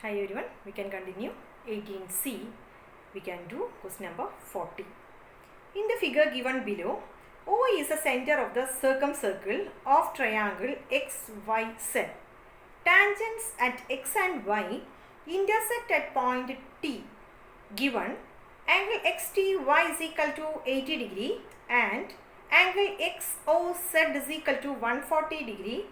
Hi everyone, we can continue 18C. We can do question number 40. In the figure given below, O is the center of the circumcircle of triangle XYZ. Tangents at X and Y intersect at point T. Given angle XTY is equal to 80 degree and angle XOZ is equal to 140 degree.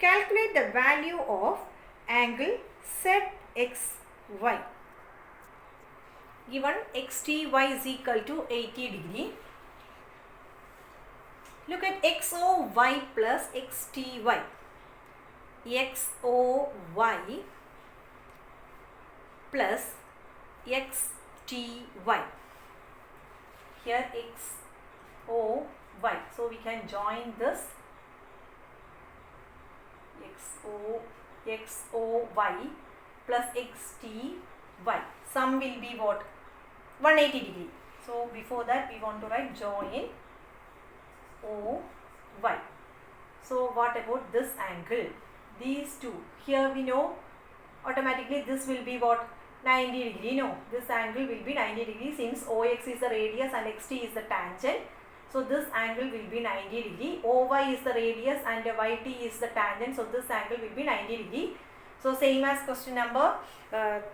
Calculate the value of angle ZXY. Given XTY is equal to 80 degree. Look at XOY plus XTY. XOY plus XTY. Here XOY. So we can join this XOY plus XTY. Sum will be what? 180 degree. So before that we want to write join OY. So what about this angle? These two. Here we know automatically this will be what? 90 degree. No, this angle will be 90 degree since OX is the radius and XT is the tangent. So this angle will be 90 degree. OY is the radius and YT is the tangent. So this angle will be 90 degree. So same as question number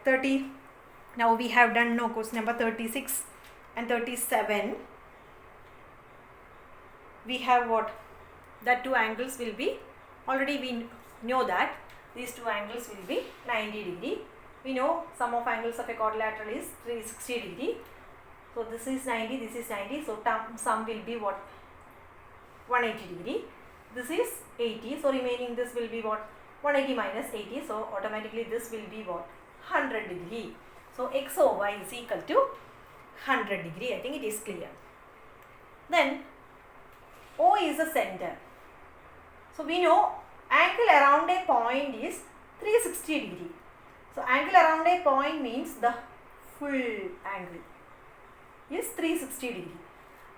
30. Now we have done question number 36 and 37. We have what? That two angles will be, already we know that these two angles will be 90 degree. We know sum of angles of a quadrilateral is 360 degree. So this is 90, this is 90. So sum will be what? 180 degree. This is 80. So remaining this will be what? 180 minus 80. So automatically this will be what? 100 degree. So XOY is equal to 100 degree. I think it is clear. Then O is the center. So we know angle around a point is 360 degree. So angle around a point means the full angle is 360 degree.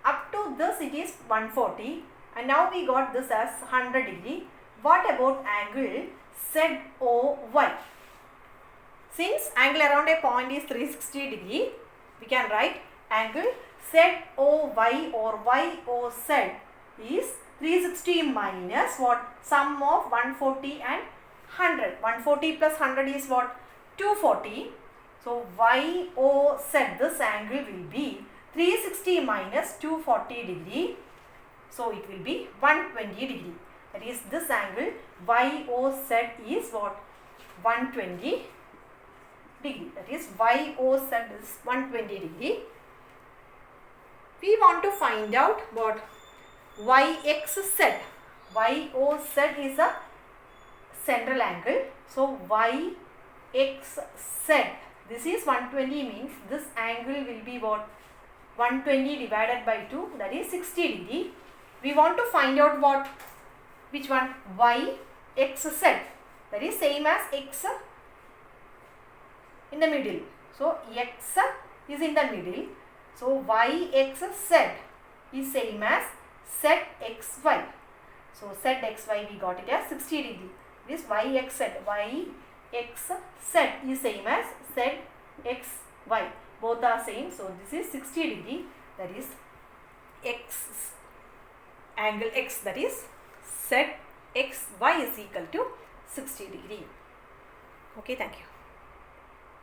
Up to this it is 140 and now we got this as 100 degree. What about angle ZOY? Since angle around a point is 360 degree, we can write angle ZOY or YOZ is 360 minus what? Sum of 140 and 100. 140 plus 100 is what? 240. So YOZ, this angle will be 360 minus 240 degree. So it will be 120 degree. That is this angle YOZ is what? 120 degree. That is YOZ is 120 degree. We want to find out what? YXZ. YOZ is a central angle. So YXZ, this is 120 means this angle will be what? 120 divided by 2, that is 60 degree. We want to find out what? Which one? YXZ. That is same as X in the middle. So X is in the middle. So YXZ is same as ZXY. So ZXY we got it as 60 degree. This YXZ. YXZ is same as ZXY. Both are same. So this is 60 degree. That is X angle X, that is ZXY is equal to 60 degree. Okay, thank you.